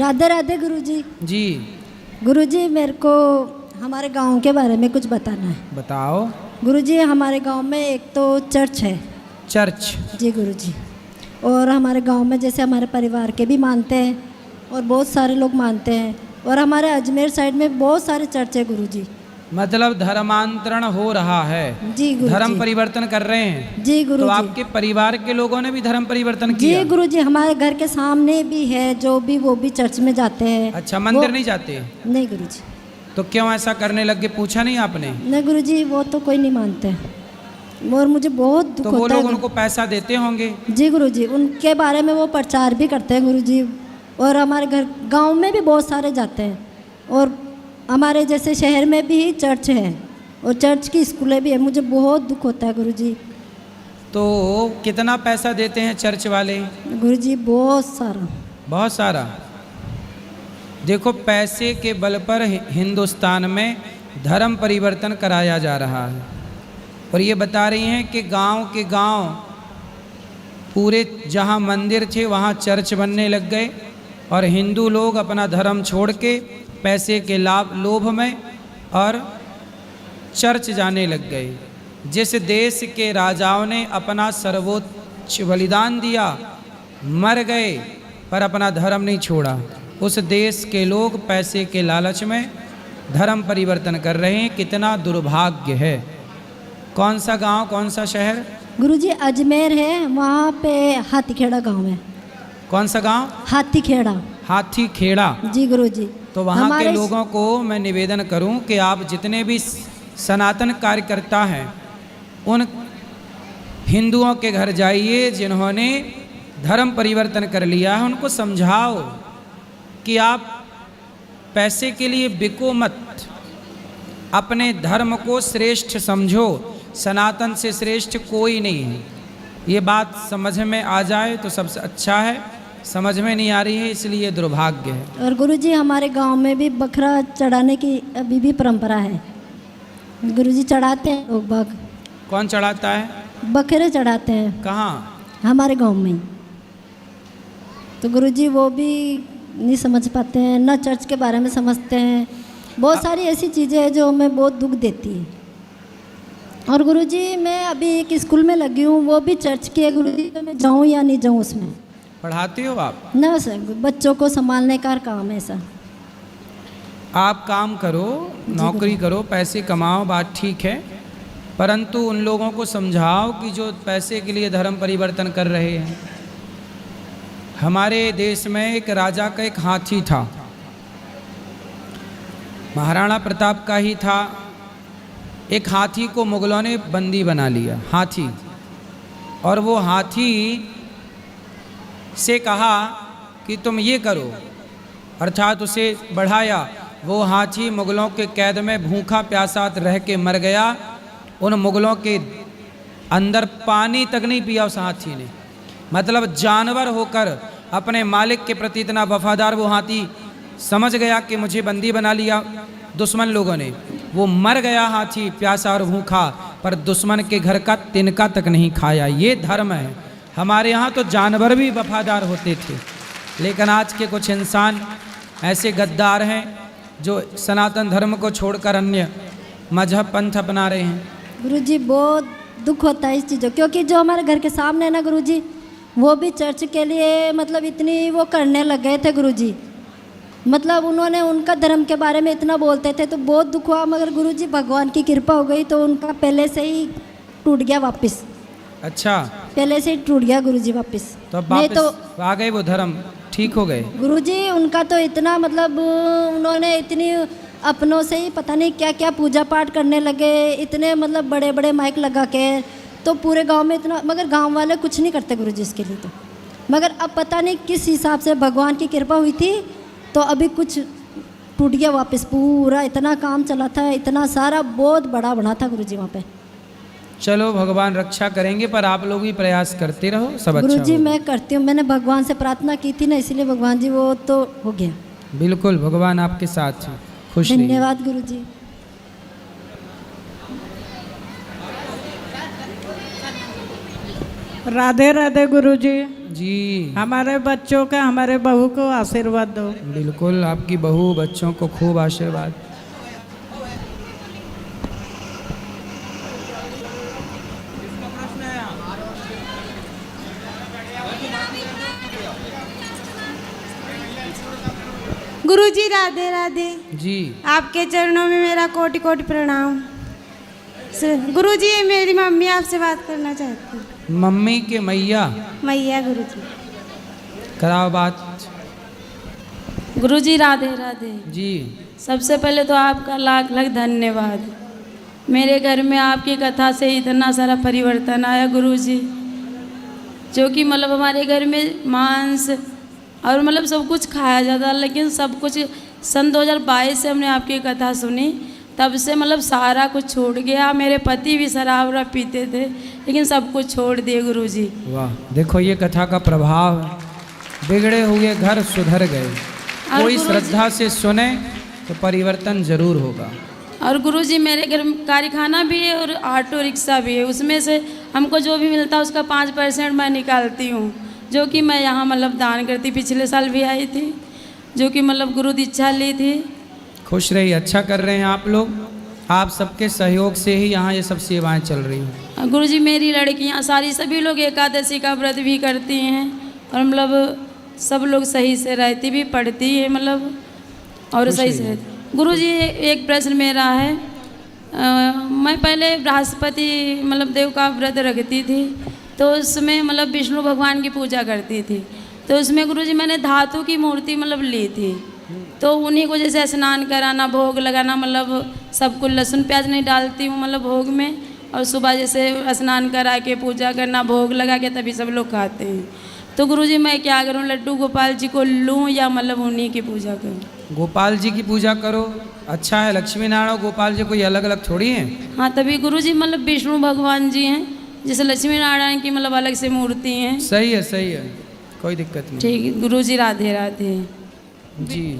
राधे राधे गुरुजी। जी गुरुजी मेरे को हमारे गांव के बारे में कुछ बताना है। बताओ। गुरुजी हमारे गांव में एक तो चर्च है। चर्च? जी गुरुजी। और हमारे गांव में जैसे हमारे परिवार के भी मानते हैं और बहुत सारे लोग मानते हैं, और हमारे अजमेर साइड में बहुत सारे चर्च है गुरुजी। मतलब धर्मांतरण हो रहा है? जी गुरुजी। धर्म परिवर्तन कर रहे हैं? जी गुरुजी। तो आपके परिवार के लोगों ने भी धर्म परिवर्तन किया? जी गुरुजी, हमारे घर के सामने भी है जो भी, वो भी चर्च में जाते हैं। अच्छा, मंदिर नहीं जाते? नहीं गुरुजी। तो क्यों ऐसा करने लग गए, पूछा नहीं आपने? नहीं गुरुजी, वो तो कोई नहीं मानते और मुझे बहुत दुख तो वो होता लोग है। उनको पैसा देते होंगे? जी गुरुजी, उनके बारे में वो प्रचार भी करते हैं गुरुजी, और हमारे घर गांव में भी बहुत सारे जाते हैं, और हमारे जैसे शहर में भी चर्च है और चर्च की स्कूलें भी है। मुझे बहुत दुख होता है गुरुजी। तो कितना पैसा देते हैं चर्च वाले? गुरुजी बहुत सारा। बहुत सारा? देखो, पैसे के बल पर हिंदुस्तान में धर्म परिवर्तन कराया जा रहा है, और ये बता रही हैं कि गांव के गांव पूरे जहां मंदिर थे वहां चर्च बनने लग गए, और हिंदू लोग अपना धर्म छोड़ के पैसे के लोभ में और चर्च जाने लग गए। जिस देश के राजाओं ने अपना सर्वोच्च बलिदान दिया, मर गए, पर अपना धर्म नहीं छोड़ा, उस देश के लोग पैसे के लालच में धर्म परिवर्तन कर रहे हैं। कितना दुर्भाग्य है। कौन सा गांव, कौन सा शहर? गुरुजी अजमेर है, वहाँ पे हाथीखेड़ा गांव है। कौन सा गांव? हाथीखेड़ा। हाथीखेड़ा? जी गुरुजी। तो वहाँ के लोगों को मैं निवेदन करूं कि आप जितने भी सनातन कार्यकर्ता हैं उन हिंदुओं के घर जाइए जिन्होंने धर्म परिवर्तन कर लिया है, उनको समझाओ कि आप पैसे के लिए बिको मत, अपने धर्म को श्रेष्ठ समझो, सनातन से श्रेष्ठ कोई नहीं है। ये बात समझ में आ जाए तो सबसे अच्छा है, समझ में नहीं आ रही है इसलिए दुर्भाग्य है। और गुरुजी हमारे गांव में भी बकरा चढ़ाने की अभी भी परंपरा है। गुरुजी चढ़ाते हैं लोग बाग। कौन चढ़ाता है? बकरे चढ़ाते हैं। कहाँ? हमारे गांव में। तो गुरुजी वो भी नहीं समझ पाते हैं, ना चर्च के बारे में समझते हैं। बहुत सारी ऐसी चीज़ें हैं जो हमें बहुत दुख देती है। और गुरुजी मैं अभी एक स्कूल में लगी हूँ, वो भी चर्च की है गुरुजी, तो मैं जाऊँ या नहीं जाऊँ उसमें? पढ़ाते हो आप? ना सर, बच्चों को संभालने का काम है सर। आप काम करो, नौकरी करो, पैसे कमाओ, बात ठीक है, परंतु उन लोगों को समझाओ कि जो पैसे के लिए धर्म परिवर्तन कर रहे हैं। हमारे देश में एक राजा का एक हाथी था, महाराणा प्रताप का ही था। एक हाथी को मुगलों ने बंदी बना लिया, हाथी, और वो हाथी से कहा कि तुम ये करो, अर्थात उसे बढ़ाया। वो हाथी मुगलों के कैद में भूखा प्यासा रह के मर गया। उन मुगलों के अंदर पानी तक नहीं पिया उस हाथी ने। मतलब जानवर होकर अपने मालिक के प्रति इतना वफादार वो हाथी समझ गया कि मुझे बंदी बना लिया दुश्मन लोगों ने। वो मर गया हाथी, प्यासा और भूखा, पर दुश्मन के घर का तिनका तक नहीं खाया। ये धर्म है। हमारे यहाँ तो जानवर भी वफादार होते थे, लेकिन आज के कुछ इंसान ऐसे गद्दार हैं जो सनातन धर्म को छोड़कर अन्य मजहब पंथ अपना रहे हैं। गुरुजी बहुत दुख होता है इस चीज़ों, क्योंकि जो हमारे घर के सामने है ना गुरुजी, वो भी चर्च के लिए मतलब इतनी वो करने लग गए थे गुरुजी। मतलब उन्होंने उनका धर्म के बारे में इतना बोलते थे तो बहुत दुख हुआ, मगर गुरुजी भगवान की कृपा हो गई तो उनका पहले से ही टूट गया वापस। अच्छा, पहले से ही टूट गया गुरुजी वापस। तो अब वापस तो आ गए, वो धर्म ठीक हो गए गुरुजी। उनका तो इतना मतलब उन्होंने इतनी अपनों से ही पता नहीं क्या क्या पूजा पाठ करने लगे, इतने मतलब बड़े बड़े माइक लगा के, तो पूरे गांव में इतना, मगर गांव वाले कुछ नहीं करते गुरुजी इसके लिए। तो मगर अब पता नहीं किस हिसाब से भगवान की कृपा हुई थी तो अभी कुछ टूट गया वापस पूरा। इतना काम चला था, इतना सारा बहुत बड़ा बना था गुरुजी वहाँ पे। चलो भगवान रक्षा करेंगे, पर आप लोग भी प्रयास करते रहो, सब अच्छा गुरुजी होगा। मैं करती हूँ, मैंने भगवान से प्रार्थना की थी ना, इसलिए भगवान जी वो तो हो गया। बिल्कुल, भगवान आपके साथ हैं, खुश रहिए। धन्यवाद गुरुजी। राधे राधे गुरुजी। जी हमारे बच्चों का, हमारे बहू को आशीर्वाद दो। बिल्कुल, आपकी बहू बच्चों को खूब आशीर्वाद। गुरुजी राधे राधे। जी आपके चरणों में मेरा कोटि कोटि प्रणाम। गुरुजी मेरी मम्मी आपसे बात करना चाहती है। मम्मी के मैया मैया गुरुजी। कराओ बात। गुरुजी राधे राधे। जी सबसे पहले तो आपका लाख लाख धन्यवाद। मेरे घर में आपकी कथा से इतना सारा परिवर्तन आया गुरुजी, जो कि मतलब हमारे घर में मांस और मतलब सब कुछ खाया जाता, लेकिन सब कुछ सन 2022 से हमने आपकी कथा सुनी, तब से मतलब सारा कुछ छूट गया। मेरे पति भी शराब वराब पीते थे, लेकिन सब कुछ छोड़ दिए गुरुजी। वाह, देखो ये कथा का प्रभाव है। बिगड़े हुए घर सुधर गए। कोई गुरुजी- श्रद्धा से सुने तो परिवर्तन जरूर होगा। और गुरुजी मेरे घर में कारखाना भी है और ऑटो रिक्शा भी है, उसमें से हमको जो भी मिलता है उसका 5% मैं निकालती हूँ, जो कि मैं यहाँ मतलब दान करती। पिछले साल भी आई थी, जो कि मतलब गुरु दीक्षा ली थी। खुश रहिए, अच्छा कर रहे हैं आप लोग। आप सबके सहयोग से ही यहाँ ये सब सेवाएं चल रही हैं। गुरुजी मेरी लड़कियाँ सारी सभी लोग एकादशी का व्रत भी करती हैं, और मतलब सब लोग सही से रहती भी, पढ़ती है मतलब, और खुश सही से रहिए। रहती। गुरुजी एक प्रश्न मेरा है। मैं पहले बृहस्पति मतलब देव का व्रत रखती थी, तो उसमें मतलब विष्णु भगवान की पूजा करती थी। तो उसमें गुरुजी मैंने धातु की मूर्ति मतलब ली थी, तो उन्हीं को जैसे स्नान कराना, भोग लगाना, मतलब सब कुछ लहसुन प्याज नहीं डालती हूँ मतलब भोग में, और सुबह जैसे स्नान करा के पूजा करना, भोग लगा के तभी सब लोग खाते हैं। तो गुरुजी मैं क्या करूँ, लड्डू गोपाल जी को लूँ या मतलब उन्हीं की पूजा करूँ? गोपाल जी की पूजा करो, अच्छा है। लक्ष्मी नारायण और गोपाल जी कोई अलग अलग थोड़ी हैं। हाँ, तभी गुरुजी मतलब विष्णु भगवान जी हैं, जैसे लक्ष्मी नारायण की मतलब अलग से मूर्ति हैं। सही है, सही है, कोई दिक्कत नहीं। ठीक है गुरुजी, राधे राधे। जी